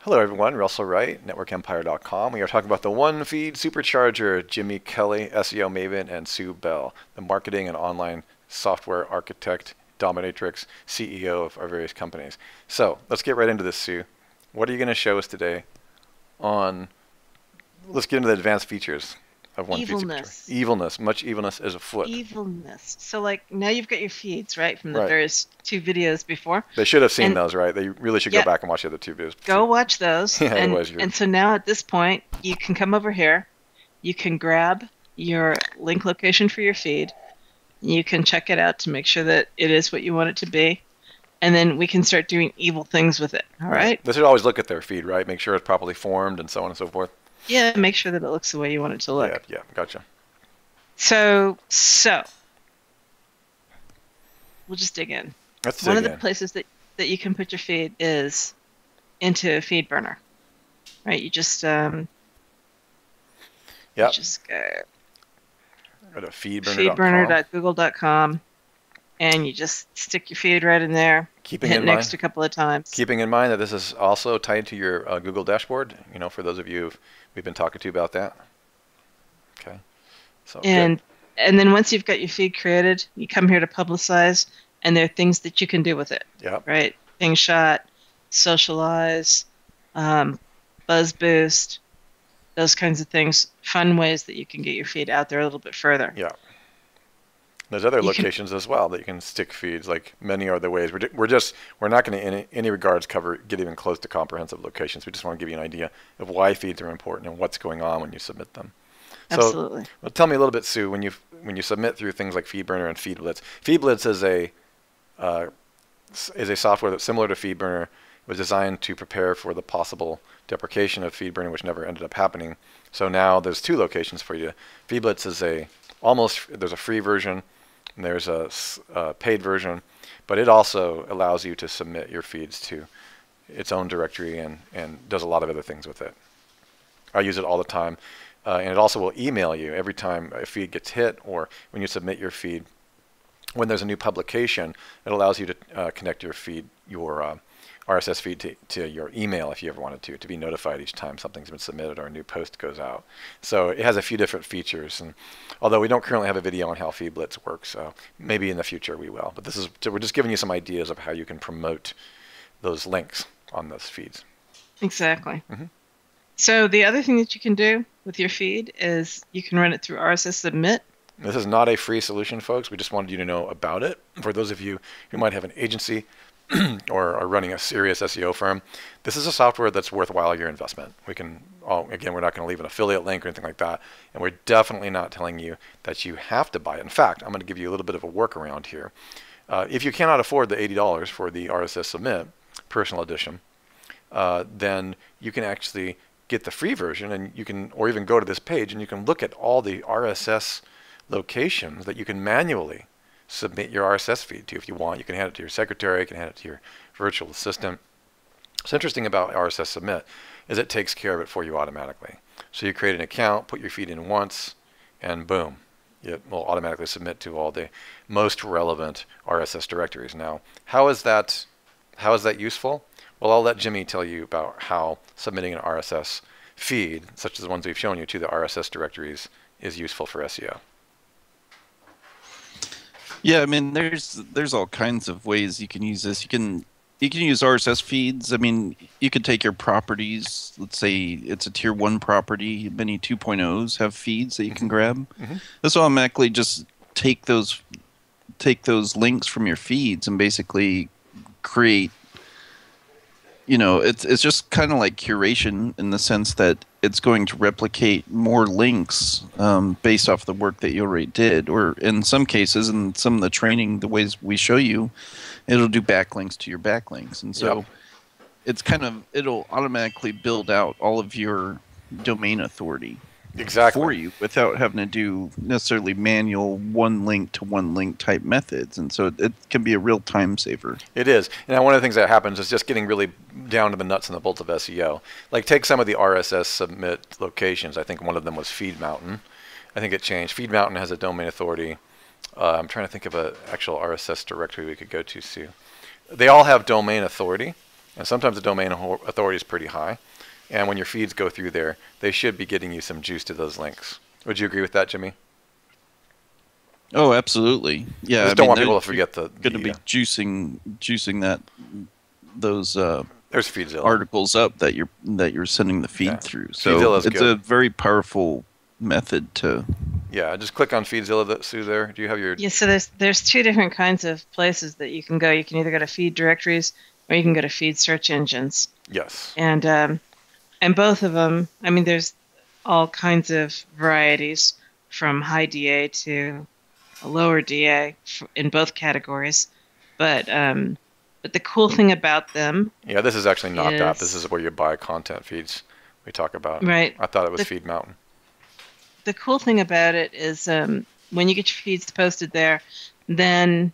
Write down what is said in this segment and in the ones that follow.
Hello everyone, Russell Wright, networkempire.com. We are talking about the one feed supercharger, Jimmy Kelley, SEO maven, and Sue Bell, the marketing and online software architect, dominatrix, CEO of our various companies. So let's get right into this, Sue. What are you going to show us today on, let's get into the advanced features of one feed supercharger. Evilness, much evilness is afoot. Evilness. So like now you've got your feeds, right, from the Right. various two videos before. They should have seen those, right? They really should go back and watch the other two videos. Go watch those. Yeah, and so now at this point, you can come over here. You can grab your link location for your feed. You can check it out to make sure that it is what you want it to be. And then we can start doing evil things with it. All right? They should always look at their feed, right? Make sure it's properly formed and so on and so forth. Yeah, make sure that it looks the way you want it to look. Yeah, gotcha. So we'll just dig in. One of the places that you can put your feed is into feed burner, right? You just you just go to feedburner.google.com, and you just stick your feed right in there. Hit next a couple of times. Keeping in mind that this is also tied to your Google dashboard. You know, for those of you we've been talking to about that. Okay. So and then once you've got your feed created, you come here to publicize, and there are things that you can do with it. Yeah. Right. Ping shot, socialize, buzz boost, those kinds of things. Fun ways that you can get your feed out there a little bit further. Yeah. There's other locations as well that you can stick feeds. Like many other ways. We're not going to in any regards get even close to comprehensive locations. We just want to give you an idea of why feeds are important and what's going on when you submit them. Absolutely. So, well, tell me a little bit, Sue, when you submit through things like FeedBurner and FeedBlitz. FeedBlitz is a software that's similar to FeedBurner. It was designed to prepare for the possible deprecation of FeedBurner, which never ended up happening. So now there's two locations for you. FeedBlitz is there's a free version and there's a paid version, but it also allows you to submit your feeds to its own directory and does a lot of other things with it. I use it all the time. And it also will email you every time a feed gets hit, or when you submit your feed. When there's a new publication, it allows you to connect your feed, your RSS feed to your email if you ever wanted to be notified each time something's been submitted or a new post goes out. So it has a few different features, and although we don't currently have a video on how FeedBlitz works, maybe in the future we will. But we're just giving you some ideas of how you can promote those links on those feeds. Exactly. Mm-hmm. So the other thing that you can do with your feed is you can run it through RSS Submit. This is not a free solution, folks. We just wanted you to know about it. For those of you who might have an agency or are running a serious SEO firm, this is a software that's worthwhile your investment. Again, we're not going to leave an affiliate link or anything like that, and we're definitely not telling you that you have to buy it. In fact, I'm going to give you a little bit of a workaround here. If you cannot afford the $80 for the RSS Submit Personal Edition, then you can actually get the free version, and you can, or even go to this page and you can look at all the RSS locations that you can manually submit your RSS feed to if you want. You can hand it to your secretary, you can hand it to your virtual assistant. What's interesting about RSS Submit is it takes care of it for you automatically. So you create an account, put your feed in once, and boom, it will automatically submit to all the most relevant RSS directories. Now, how is that useful? Well, I'll let Jimmy tell you about how submitting an RSS feed, such as the ones we've shown you, to the RSS directories is useful for SEO. Yeah, I mean, there's all kinds of ways you can use this. You can use RSS feeds. I mean, you could take your properties. Let's say it's a tier 1 property. Many 2.0s have feeds that you can grab. Mm-hmm. This will automatically just take those links from your feeds and basically create. You know, it's just kind of like curation in the sense that it's going to replicate more links based off the work that you already did. Or in some cases, in some of the training, the ways we show you, it'll do backlinks to your backlinks. And so it'll automatically build out all of your domain authority. Exactly. For you without having to do necessarily manual one link to one link type methods. And so it can be a real time saver. It is. Now, one of the things that happens is just getting really down to the nuts and the bolts of SEO. Like take some of the RSS submit locations. I think one of them was Feed Mountain. I think it changed. Feed Mountain has a domain authority. I'm trying to think of an actual RSS directory we could go to, Sue. They all have domain authority. And sometimes the domain authority is pretty high. And when your feeds go through there, they should be getting you some juice to those links. Would you agree with that, Jimmy? Oh, absolutely. Yeah, I just don't want people to forget the going to be juicing those there's FeedZilla articles up that you're sending the feed through. So FeedZilla's it's good. a very powerful method to. Yeah, just click on FeedZilla, Sue. There, do you have your? Yeah, so there's two different kinds of places that you can go. You can either go to feed directories or you can go to feed search engines. Yes. And both of them, I mean, there's all kinds of varieties from high DA to a lower DA in both categories. But the cool thing about them, yeah, this is actually not that. This is where you buy content feeds. We talk about. Right. I thought it was Feed Mountain. The cool thing about it is when you get your feeds posted there, then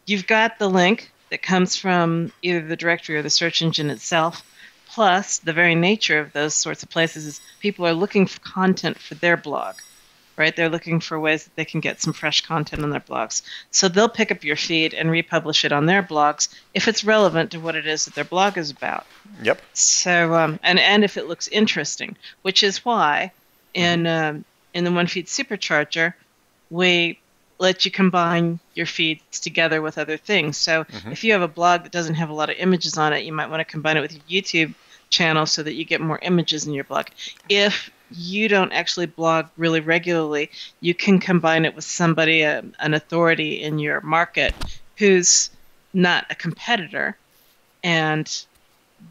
you've got the link that comes from either the directory or the search engine itself. Plus, the very nature of those sorts of places is people are looking for content for their blog, right? They're looking for ways that they can get some fresh content on their blogs. So they'll pick up your feed and republish it on their blogs if it's relevant to what it is that their blog is about. Yep. So, and if it looks interesting, which is why in the OneFeed Supercharger, we let you combine your feeds together with other things. So if you have a blog that doesn't have a lot of images on it, you might want to combine it with your YouTube channel so that you get more images in your blog. If you don't actually blog really regularly, you can combine it with somebody, an authority in your market who's not a competitor. And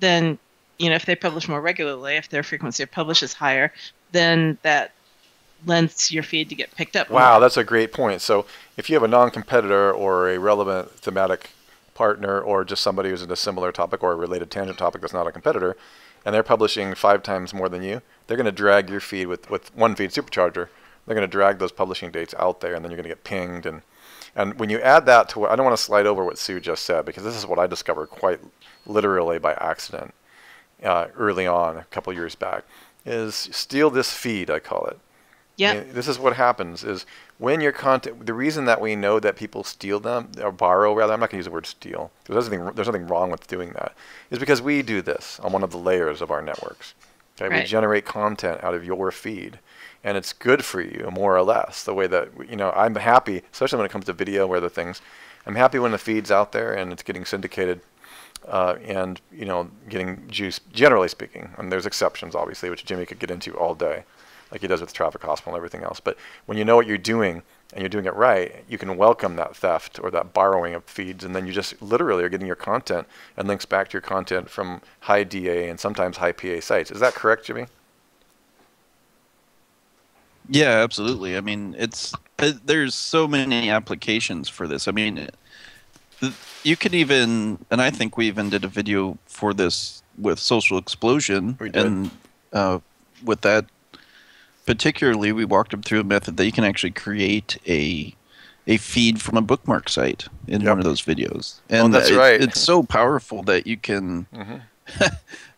then, if they publish more regularly, if their frequency of publish is higher, then that lends your feed to get picked up. Wow, that's a great point. So if you have a non-competitor or a relevant thematic partner or just somebody who's in a similar topic or a related tangent topic that's not a competitor, and they're publishing 5 times more than you, they're going to drag your feed with OneFeed Supercharger. They're going to drag those publishing dates out there, and then you're going to get pinged. And when you add that to what, I don't want to slide over what Sue just said, because this is what I discovered quite literally by accident early on, a couple years back, is steal this feed, I call it. Yeah. I mean, this is what happens is when your content, the reason that we know that people steal them, or borrow rather, I'm not going to use the word steal, because there's nothing wrong with doing that, is because we do this on one of the layers of our networks. Okay? Right. We generate content out of your feed, and it's good for you, more or less, the way that, I'm happy, especially when it comes to video or other things, I'm happy when the feed's out there and it's getting syndicated and, getting juice, generally speaking, and there's exceptions, obviously, which Jimmy could get into all day, like he does with Traffic Hospital and everything else. But when you know what you're doing and you're doing it right, you can welcome that theft or that borrowing of feeds, and then you just literally are getting your content and links back to your content from high DA and sometimes high PA sites. Is that correct, Jimmy? Yeah, absolutely. I mean, there's so many applications for this. I mean, you could even, and I think we even did a video for this with Social Explosion. We did. And with that, particularly, we walked them through a method that you can actually create a feed from a bookmark site in one of those videos. And that's right. It's so powerful that you can,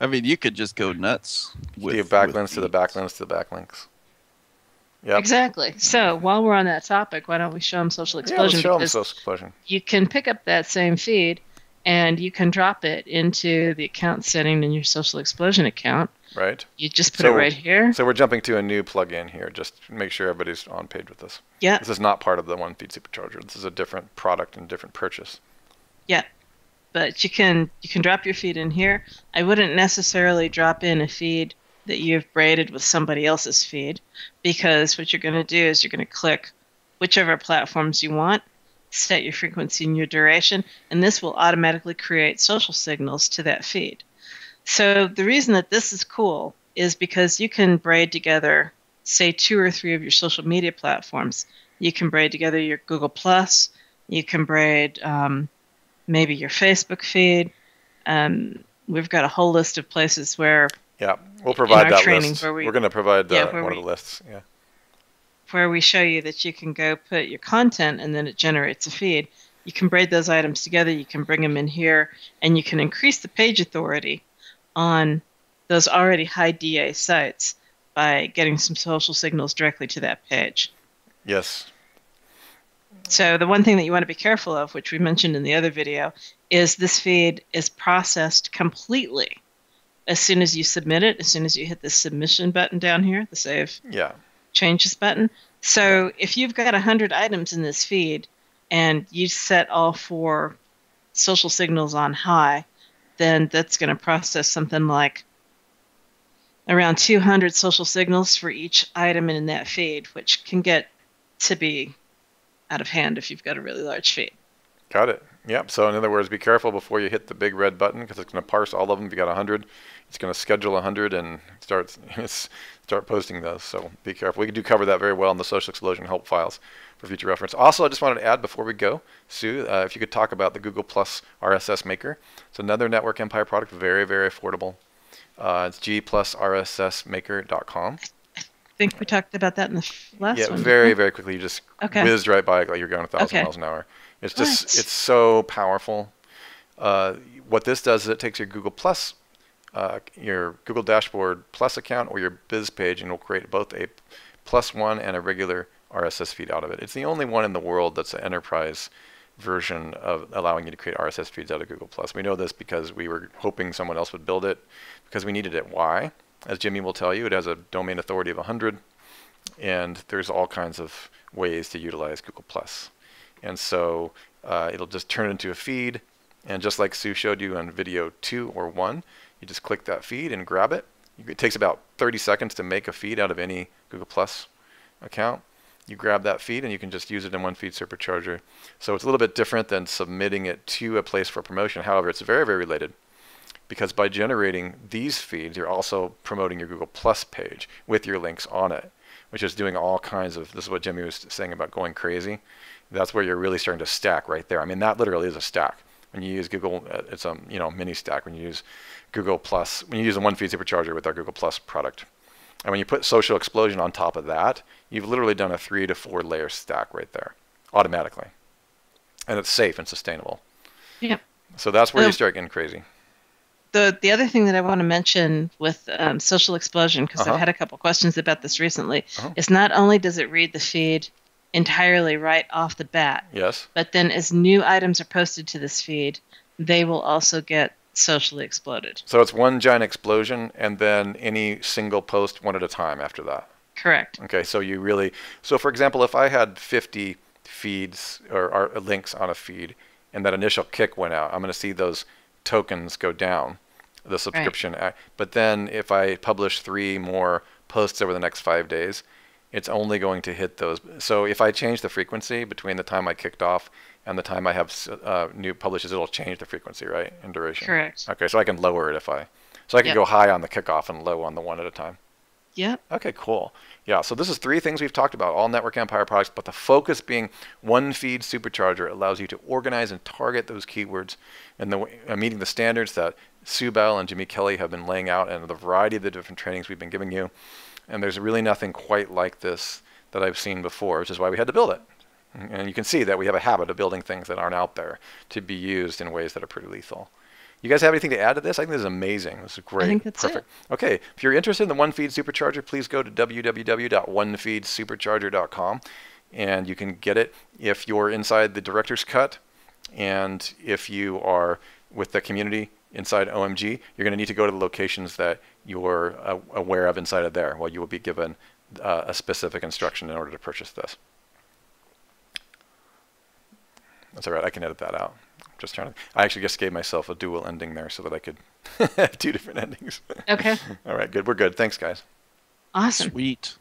I mean, you could just go nuts. With backlinks to the backlinks to the backlinks. Yep. Exactly. So while we're on that topic, why don't we show them Social Explosion? Yeah, let's show them Social Explosion. You can pick up that same feed and you can drop it into the account setting in your Social Explosion account. Right. You just put it right here. So we're jumping to a new plugin here, just to make sure everybody's on page with this. Yeah. This is not part of the OneFeed Supercharger. This is a different product and different purchase. Yeah. But you can drop your feed in here. I wouldn't necessarily drop in a feed that you've braided with somebody else's feed, because what you're going to do is you're going to click whichever platforms you want, set your frequency and your duration, and this will automatically create social signals to that feed. So the reason that this is cool is because you can braid together, say, 2 or 3 of your social media platforms. You can braid together your Google+, you can braid maybe your Facebook feed. We've got a whole list of places where... Yeah, we'll provide that list. We're going to provide one of the lists. Yeah. Where we show you that you can go put your content and then it generates a feed. You can braid those items together, you can bring them in here, and you can increase the page authority on those already high DA sites by getting some social signals directly to that page. Yes. So the one thing that you want to be careful of, which we mentioned in the other video, is this feed is processed completely as soon as you submit it, as soon as you hit the submission button down here, the save Yeah. changes button. So if you've got 100 items in this feed and you set all 4 social signals on high, then that's going to process something like around 200 social signals for each item in that feed, which can get to be out of hand if you've got a really large feed. Got it. Yep. So in other words, be careful before you hit the big red button, because it's going to parse all of them. If you got 100, it's going to schedule 100 and start posting those. So be careful. We do cover that very well in the Social Explosion help files for future reference. Also, I just wanted to add before we go, Sue, if you could talk about the Google Plus RSS Maker. It's another Network Empire product, very, very affordable. It's g+rssmaker.com. I think we talked about that in the last one. Yeah, very, very quickly. You just whizzed right by it like you're going 1,000 miles an hour. It's just, it's so powerful. What this does is it takes your Google Plus, your Google Dashboard Plus account or your Biz page, and it'll create both a +1 and a regular RSS feed out of it. It's the only one in the world that's an enterprise version of allowing you to create RSS feeds out of Google Plus. We know this because we were hoping someone else would build it because we needed it. Why? As Jimmy will tell you, it has a domain authority of 100, and there's all kinds of ways to utilize Google Plus. And so it'll just turn it into a feed, and just like Sue showed you on video 2 or 1, you just click that feed and grab it. It takes about 30 seconds to make a feed out of any Google Plus account. You grab that feed and you can just use it in one feed supercharger. So it's a little bit different than submitting it to a place for promotion. However, it's very, very related, because by generating these feeds, you're also promoting your Google Plus page with your links on it, which is doing all kinds of, this is what Jimmy was saying about going crazy. That's where you're really starting to stack right there. I mean, that literally is a stack. When you use Google, it's a mini stack. When you use Google Plus, when you use a one feed supercharger with our Google Plus product, and when you put Social Explosion on top of that, you've literally done a 3 to 4 layer stack right there, automatically, and it's safe and sustainable. Yeah. So that's where you start getting crazy. The other thing that I want to mention with Social Explosion, because I've had a couple questions about this recently, is not only does it read the feed entirely right off the bat, yes, but then as new items are posted to this feed, they will also get socially exploded. So it's one giant explosion, and then any single post one at a time after that. Correct. Okay, so you really, so for example, if I had 50 feeds or links on a feed, and that initial kick went out, I'm going to see those tokens go down, the subscription. Right. But then if I publish 3 more posts over the next 5 days, it's only going to hit those. So if I change the frequency between the time I kicked off and the time I have new publishes, it'll change the frequency, right, in duration. Correct. Okay, so I can lower it if I, so I can go high on the kickoff and low on the one at a time. Yep. Okay, cool. Yeah, so this is 3 things we've talked about, all Network Empire products, but the focus being one feed supercharger allows you to organize and target those keywords and meeting the standards that Sue Bell and Jimmy Kelley have been laying out and the variety of the different trainings we've been giving you. And there's really nothing quite like this that I've seen before, which is why we had to build it. And you can see that we have a habit of building things that aren't out there to be used in ways that are pretty lethal. You guys have anything to add to this? I think this is amazing. This is great. I think that's perfect. It. Okay, if you're interested in the One Feed Supercharger, please go to www.onefeedsupercharger.com, and you can get it if you're inside the Director's Cut, and if you are with the community inside OMG, you're going to need to go to the locations that you're aware of inside of there. Well, you will be given a specific instruction in order to purchase this. That's all right. I can edit that out. Just trying to. I actually just gave myself a dual ending there so that I could have 2 different endings. Okay. All right. Good. We're good. Thanks, guys. Awesome. Sweet.